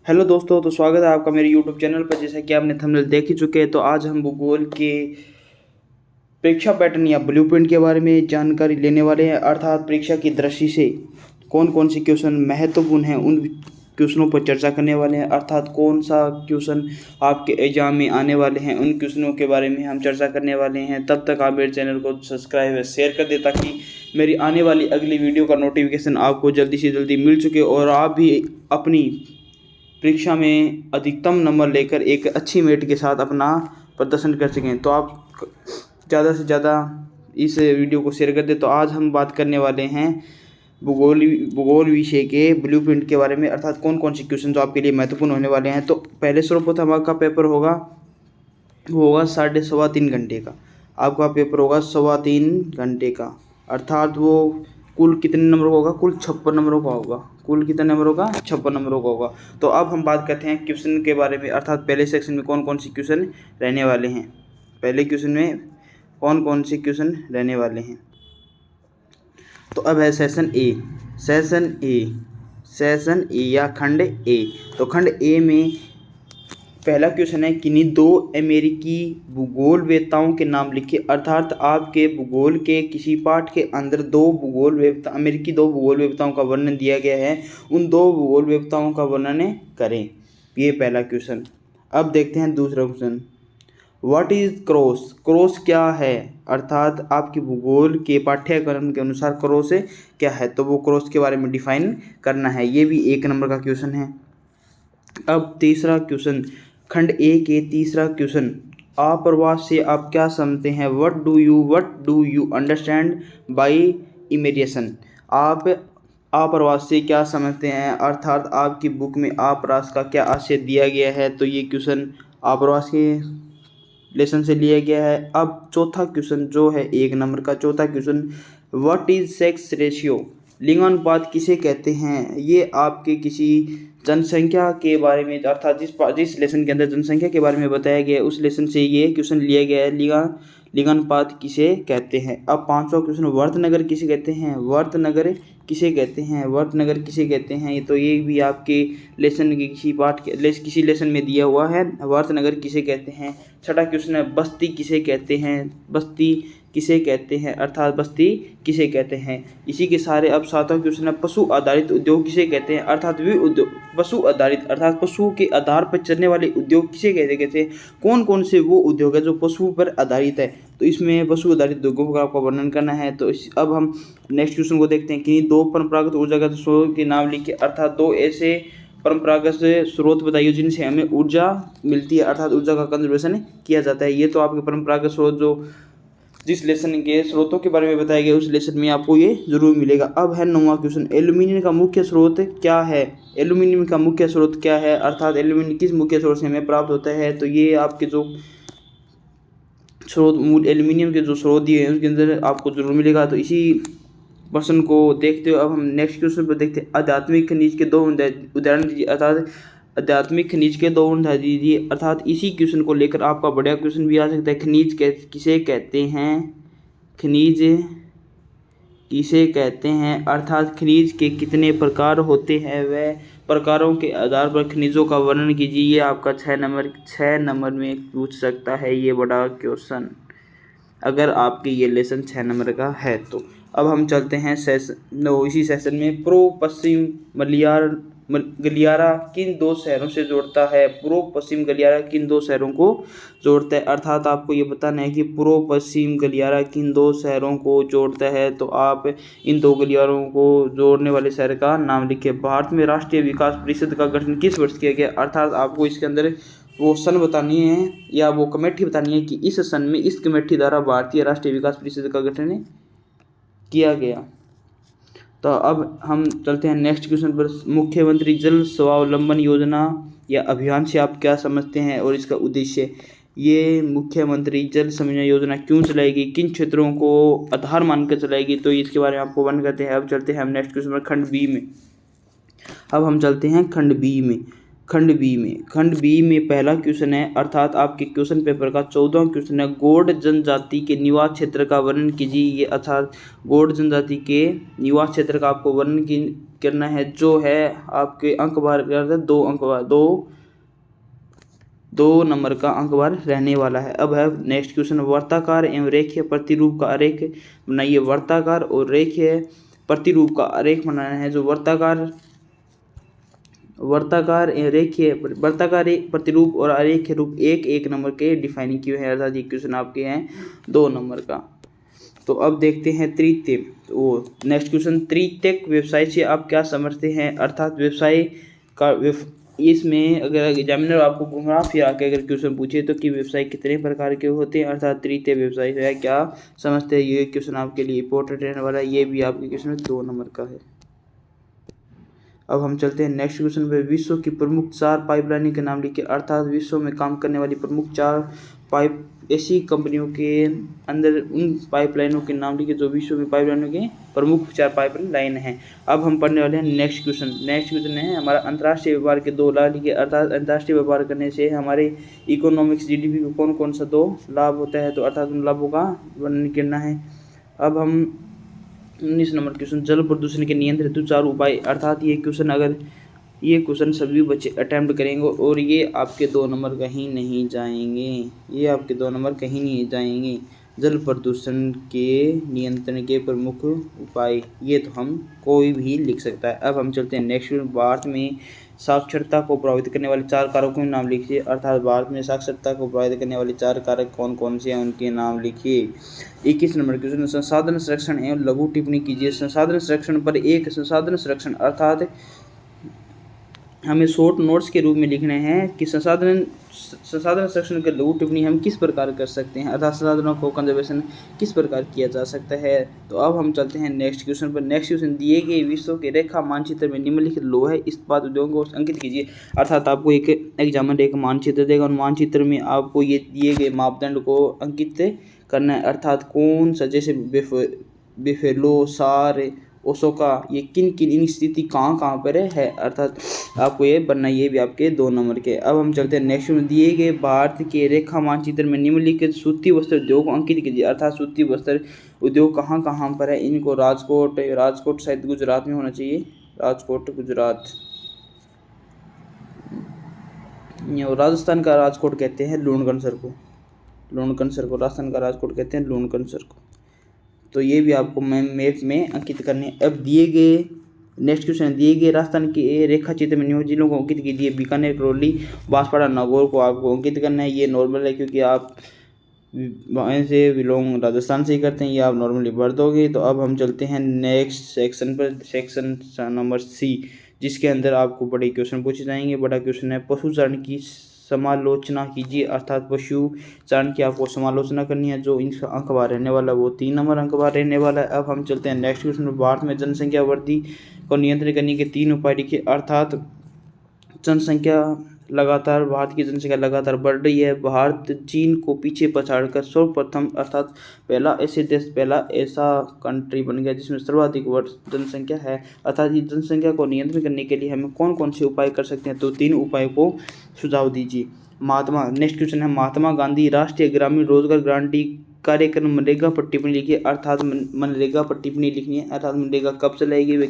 Hello दोस्तों, तो स्वागत है आपका मेरे यूट्यूब चैनल पर। जैसा कि आपने थंबनेल देख ही चुके हैं, तो आज हम भूगोल के परीक्षा पैटर्न या ब्लूप्रिंट के बारे में जानकारी लेने वाले हैं। अर्थात परीक्षा की दृष्टि से कौन कौन से क्वेश्चन महत्वपूर्ण हैं, उन क्वेश्चनों पर चर्चा करने वाले हैं। अर्थात कौन सा क्वेश्चन आपके एग्जाम में आने वाले हैं, उन क्वेश्चनों के बारे में हम चर्चा करने वाले हैं। तब तक आप मेरे चैनल को सब्सक्राइब और शेयर कर दें, ताकि मेरी आने वाली अगली वीडियो का नोटिफिकेशन आपको जल्दी से जल्दी मिल चुके और आप भी अपनी परीक्षा में अधिकतम नंबर लेकर एक अच्छी मेरिट के साथ अपना प्रदर्शन कर सकें। तो आप ज़्यादा से ज़्यादा इस वीडियो को शेयर कर दें। तो आज हम बात करने वाले हैं भूगोल विषय के ब्लूप्रिंट के बारे में। अर्थात कौन कौन से क्वेश्चन जो आपके लिए महत्वपूर्ण होने वाले हैं। तो पहले सर्वप्रथम आपका पेपर होगा, वो होगा 3.5 घंटे का। आपका पेपर होगा 3.25 घंटे का। अर्थात वो कुल कितने नंबर का होगा? कुल 56 नंबरों का होगा। कुल कितने नंबरों का? 56 नंबरों का होगा। तो अब हम बात करते हैं क्वेश्चन के बारे में। अर्थात पहले सेक्शन में कौन कौन से क्वेश्चन रहने वाले हैं। पहले क्वेश्चन में कौन कौन से क्वेश्चन रहने वाले हैं। तो अब है सेशन ए या खंड ए। तो खंड ए में पहला क्वेश्चन है, किन्हीं दो अमेरिकी भूगोलवेत्ताओं के नाम लिखिए। अर्थात आपके भूगोल के किसी पाठ के अंदर अमेरिकी दो भूगोलवेत्ताओं का वर्णन दिया गया है, उन दो भूगोलवेत्ताओं का वर्णन करें। ये पहला क्वेश्चन। अब देखते हैं दूसरा question, what is cross? Cross क्या है? अर्थात आपके भूगोल के पाठ्यक्रम के अनुसार क्रॉस क्या है, तो वो क्रॉस के बारे में डिफाइन करना है। ये भी 1 नंबर का क्वेश्चन है। अब तीसरा क्वेश्चन, खंड ए के तीसरा क्वेश्चन, आप्रवास से आप क्या समझते हैं? What do you understand by immigration? आप आप्रवास से क्या समझते हैं? अर्थात आपकी बुक में आप्रवास का क्या आशय दिया गया है। तो ये क्वेश्चन आप्रवास के लेसन से लिया गया है। अब चौथा क्वेश्चन जो है 1 नंबर का चौथा question, what is sex ratio? लिंगानुपात किसे कहते हैं? ये आपके किसी जनसंख्या के बारे में, अर्थात जिस लेसन के अंदर जनसंख्या के बारे में बताया गया है, उस लेसन से ये क्वेश्चन लिया गया है। लिंगानुपात किसे कहते हैं। अब 5वां क्वेश्चन, वर्तनगर किसे कहते हैं? वर्तनगर किसे कहते हैं? वर्तनगर किसे कहते हैं? तो ये भी आपके लेसन के किसी लेसन में दिया हुआ है, वर्तनगर किसे कहते हैं। छठा क्वेश्चन है, बस्ती किसे कहते हैं? बस्ती किसे कहते हैं? अर्थात बस्ती किसे कहते हैं। इसी के सारे अब 7वां क्वेश्चन है, पशु आधारित उद्योग किसे कहते हैं? अर्थात वे उद्योग पशु आधारित, अर्थात पशुओं के आधार पर चलने वाले उद्योग किसे कहते हैं। कौन कौन से वो उद्योग है जो पशु पर आधारित है। तो इसमें पशु आधारित उद्योगों का आपको वर्णन करना है। तो अब हम नेक्स्ट क्वेश्चन को देखते हैं कि 2 परंपरागत ऊर्जागत स्रोत के नाम लिखिए। अर्थात 2 ऐसे परंपरागत स्रोत बताइए जिनसे हमें ऊर्जा मिलती है, अर्थात ऊर्जा का कंजर्वेशन किया जाता है। ये तो आपके परंपरागत स्रोत जो जिस लेसन के स्रोतों के बारे में बताया गया, उस लेसन में आपको ये जरूर मिलेगा। अब है 9वां क्वेश्चन, एल्यूमिनियम का मुख्य स्रोत क्या है? एल्यूमिनियम का मुख्य स्रोत क्या है? अर्थात एल्यूमिनियम किस मुख्य स्रोत से हमें प्राप्त होता है। तो ये आपके जो स्रोत एल्यूमिनियम के जो स्रोत दिए हैं उसके अंदर आपको जरूर मिलेगा। तो इसी प्रश्न को देखते हुए अब हम नेक्स्ट क्वेश्चन पर देखते हैं, आध्यात्मिक खनिज के 2 उदाहरण दीजिए। अर्थात आध्यात्मिक खनिज के 2 उदाहरण दीजिए। अर्थात इसी क्वेश्चन को लेकर आपका बढ़िया क्वेश्चन भी आ सकता है, खनिज किसे कहते हैं? खनिज किसे कहते हैं? अर्थात खनिज के कितने प्रकार होते हैं, वह प्रकारों के आधार पर खनिजों का वर्णन कीजिए। ये आपका 6 नंबर में पूछ सकता है ये बड़ा क्वेश्चन, अगर आपके ये लेसन 6 नंबर का है तो। अब हम चलते हैं इसी सेशन में, पूर्व पश्चिम गलियारा किन 2 शहरों से जोड़ता है? पूर्व पश्चिम गलियारा किन 2 शहरों को जोड़ता है? अर्थात आपको ये बताना है कि पूर्व पश्चिम गलियारा किन 2 शहरों को जोड़ता है। तो आप इन 2 गलियारों को जोड़ने वाले शहर का नाम लिखिए। भारत में राष्ट्रीय विकास परिषद का गठन किस वर्ष किया गया? अर्थात आपको इसके अंदर वो सन बतानी है या वो कमेटी बतानी है कि इस सन में इस कमेटी द्वारा भारतीय राष्ट्रीय विकास परिषद का गठन किया गया। तो अब हम चलते हैं नेक्स्ट क्वेश्चन पर, मुख्यमंत्री जल स्वावलंबन योजना या अभियान से आप क्या समझते हैं और इसका उद्देश्य? ये मुख्यमंत्री जल संचय योजना क्यों चलाएगी, किन क्षेत्रों को आधार मानकर चलाएगी, तो इसके बारे में आपको वर्णन करते हैं। अब चलते हैं हम नेक्स्ट क्वेश्चन पर, खंड बी में। अब हम चलते हैं खंड बी में। खंड बी में पहला क्वेश्चन है, अर्थात आपके क्वेश्चन पेपर का 14वां क्वेश्चन है, गौड़ जनजाति के निवास क्षेत्र का वर्णन कीजिए। ये अर्थात गौड़ जनजाति के निवास क्षेत्र का आपको वर्णन करना है, जो है आपके अंक बार 2 अंक बार 2 नंबर का अंक बार रहने वाला है। अब है नेक्स्ट क्वेश्चन, वर्ताकार एवं रेखीय प्रतिरूप का आरेख बनाइए। वर्ताकार और रेखीय प्रतिरूप का आरेख बनाना है। जो वर्ताकार प्रतिरूप और आरेखीय रूप 1 नंबर के डिफाइन किए हैं, अर्थात ये क्वेश्चन आपके हैं 2 नंबर का। तो अब देखते हैं तृतीय, वो नेक्स्ट क्वेश्चन, तृतीयक व्यवसाय से आप क्या समझते हैं। अर्थात व्यवसाय का इसमें अगर एग्जामिनर आपको घुमा फिरा के अगर क्वेश्चन पूछे तो कि व्यवसाय कितने प्रकार के होते हैं, अर्थात तृतीय व्यवसाय है क्या समझते हैं, ये क्वेश्चन आपके लिए इंपॉर्टेंट रहने वाला है। ये भी आपके क्वेश्चन 2 नंबर का है। अब हम चलते हैं नेक्स्ट क्वेश्चन पे, विश्व की प्रमुख 4 पाइपलाइनों के नाम लिखिए। अर्थात विश्व में काम करने वाली प्रमुख 4 पाइप ऐसी कंपनियों के अंदर उन पाइपलाइनों के नाम लिखिए जो विश्व में पाइपलाइनों के प्रमुख 4 पाइपलाइन हैं। अब हम पढ़ने वाले हैं नेक्स्ट क्वेश्चन है हमारा अंतर्राष्ट्रीय व्यापार के 2 लाभ लिखिए। अर्थात अंतर्राष्ट्रीय व्यापार करने से हमारे इकोनॉमिक्स जीडीपी को कौन कौन सा 2 लाभ होता है, तो अर्थात उन लाभों का वर्णन करना है। अब हम 19 नंबर क्वेश्चन, जल प्रदूषण के नियंत्रण हेतु 4 उपाय। अर्थात ये क्वेश्चन सभी बच्चे अटेम्प्ट करेंगे और ये आपके 2 नंबर कहीं नहीं जाएंगे। जल प्रदूषण के नियंत्रण के प्रमुख उपाय, ये तो हम कोई भी लिख सकता है। अब हम चलते हैं नेक्स्ट, भारत में साक्षरता को प्रभावित करने वाले 4 कारकों के नाम लिखिए। अर्थात भारत में साक्षरता को प्रभावित करने वाले 4 कारक कौन कौन से हैं, उनके नाम लिखिए। 21 नंबर क्वेश्चन, संसाधन संरक्षण एवं लघु टिप्पणी कीजिए। संसाधन संरक्षण पर संसाधन संरक्षण अर्थात हमें शॉर्ट नोट्स के रूप में लिखने हैं कि संसाधन संरक्षण के लघु टिप्पणी हम किस प्रकार कर सकते हैं, अर्थात संसाधनों को कंजर्वेशन किस प्रकार किया जा सकता है। तो अब हम चलते हैं नेक्स्ट क्वेश्चन पर। नेक्स्ट क्वेश्चन, दिए गए विश्व के रेखा मानचित्र में निम्नलिखित लोह इस्पात उद्योगों को अंकित कीजिए। अर्थात आपको एक एग्जामिनर एक मानचित्र देगा और मानचित्र में आपको ये दिए गए मापदंड को अंकित करना है। अर्थात कौन सा, जैसे बेफेलो, सार, ओशोका, ये किन किन स्थिति कहाँ पर है, अर्थात आपको ये बनना, ये भी आपके 2 नंबर के। अब हम चलते हैं नेक्स्ट में, दिए गए भारत के रेखा मानचित्र में निम्नलिखित सूती वस्त्र उद्योग अंकित कीजिए। अर्थात सूती वस्त्र उद्योग कहाँ पर है, इनको राजकोट शायद गुजरात में होना चाहिए, राजकोट गुजरात, राजस्थान का राजकोट कहते हैं लूणकरसर को, राजस्थान का राजकोट कहते हैं लूणकरसर को। तो ये भी आपको मैप में अंकित करने। अब दिए गए नेक्स्ट क्वेश्चन, दिए गए राजस्थान के रेखा चित्र में निम्न जिलों को अंकित कीजिए। बीकानेर, करौली, बांसवाड़ा, नागौर को आपको अंकित करना है। ये नॉर्मल है क्योंकि आप वहाँ से बिलोंग राजस्थान से ही करते हैं, ये आप नॉर्मली भर दोगे। तो अब हम चलते हैं नेक्स्ट सेक्शन पर, सेक्शन नंबर सी, जिसके अंदर आपको बड़े क्वेश्चन पूछे जाएंगे। बड़ा क्वेश्चन है, पशुचारण की समालोचना कीजिए। अर्थात पशु चारण की आपको समालोचना करनी है। जो इनका अंक बार रहने वाला है वो 3 नंबर अंक बार रहने वाला है। अब हम चलते हैं नेक्स्ट क्वेश्चन, भारत में जनसंख्या वृद्धि को नियंत्रित करने के 3 उपाय लिखिए। अर्थात भारत की जनसंख्या लगातार बढ़ रही है। भारत चीन को पीछे पछाड़कर सर्वप्रथम, अर्थात पहला ऐसा कंट्री बन गया जिसमें सर्वाधिक जनसंख्या है। अर्थात इस जनसंख्या को नियंत्रण करने के लिए हमें कौन कौन से उपाय कर सकते हैं, तो 3 उपाय को सुझाव दीजिए। नेक्स्ट क्वेश्चन है, महात्मा गांधी राष्ट्रीय ग्रामीण रोजगार गारंटी कार्यक्रम मनरेगा पर टिप्पणी लिखिए। अर्थात मनरेगा पर टिप्पणी लिखनी है। अर्थात मनरेगा कब चलाएगी, वे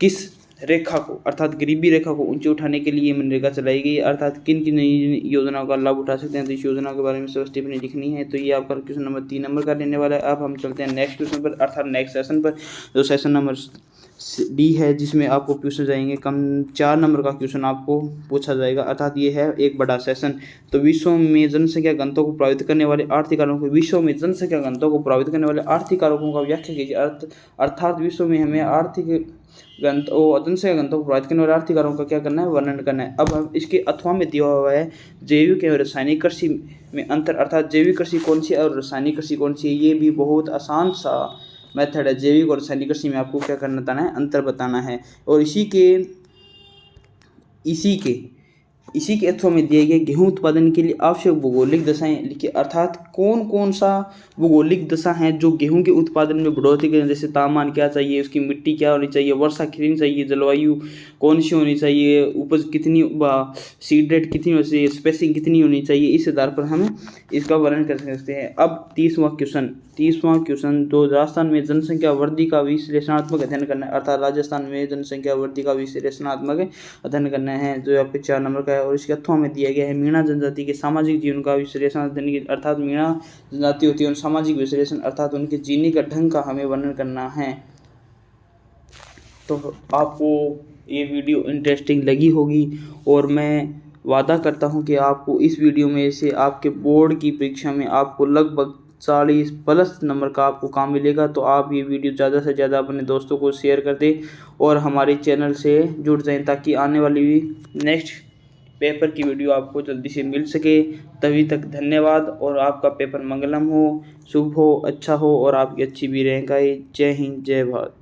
किस रेखा को, अर्थात गरीबी रेखा को ऊंचे उठाने के लिए मनरेगा चलाई गई। अर्थात किन किन योजनाओं का लाभ उठा सकते हैं, तो इस योजना के बारे में सब टिप्पणी लिखनी है। तो ये आपका क्वेश्चन नंबर 3 नंबर का रहने वाला है। अब हम चलते हैं नेक्स्ट क्वेश्चन पर, अर्थात नेक्स्ट सेशन पर, जो सेशन नंबर डी है, जिसमें आपको क्वेश्चन जाएंगे कम 4 नंबर का क्वेश्चन आपको पूछा जाएगा। अर्थात ये है एक बड़ा सेशन। तो विश्व में जनसंख्या घनत्व को प्रभावित करने वाले आर्थिक कारकों जनसंख्या का व्याख्या कीजिए। अर्थात विश्व में हमें जनसंख्या घनत्व को प्रभावित करने वाले आर्थिक कारकों का क्या करना है, वर्णन करना है। अब हम इसके अथवा में दिया हुआ है जैविक एवं रासायनिक कृषि में अंतर। अर्थात जैविक कृषि कौन सी है और रासायनिक कृषि कौन सी है, ये भी बहुत आसान सा मेथड है। जैविक और रासायनिक कृषि में आपको क्या करना है, अंतर बताना है। और इसी के इसी के अथवा में दिए गए गेहूं उत्पादन के लिए आवश्यक भौगोलिक दशाएं लिखिए, अर्थात कौन कौन सा भौगोलिक दशा हैं जो गेहूं के उत्पादन में बढ़ोतरी करें। जैसे तापमान क्या चाहिए, उसकी मिट्टी क्या होनी चाहिए, वर्षा कितनी चाहिए, जलवायु कौन सी होनी चाहिए, उपज कितनी, सीड रेट कितनी होनी चाहिए, स्पेसिंग कितनी होनी चाहिए, इस आधार पर हम इसका वर्णन कर सकते हैं। अब 30वां क्वेश्चन तो राजस्थान में जनसंख्या वृद्धि का विश्लेषणात्मक अध्ययन करना है, अर्थात राजस्थान में जनसंख्या वृद्धि का विश्लेषणात्मक अध्ययन करना है, जो आपके 4 नंबर का है। और इसके अथवा में दिया गया है मीणा जनजाति के सामाजिक जीवन का विश्लेषण अध्ययन, अर्थात मीणा जनजाति होती है, सामाजिक विश्लेषण अर्थात उनके जीने का ढंग का हमें वर्णन करना है। तो आपको ये वीडियो इंटरेस्टिंग लगी होगी और मैं वादा करता हूँ कि आपको इस वीडियो में से आपके बोर्ड की परीक्षा में आपको लगभग 40+ नंबर का आपको काम मिलेगा। तो आप ये वीडियो ज़्यादा से ज़्यादा अपने दोस्तों को शेयर कर दें और हमारे चैनल से जुड़ जाएं, ताकि आने वाली नेक्स्ट पेपर की वीडियो आपको जल्दी से मिल सके। तभी तक धन्यवाद और आपका पेपर मंगलम हो, शुभ हो, अच्छा हो और आपकी अच्छी भी रैंक आए। जय हिंद, जय भारत।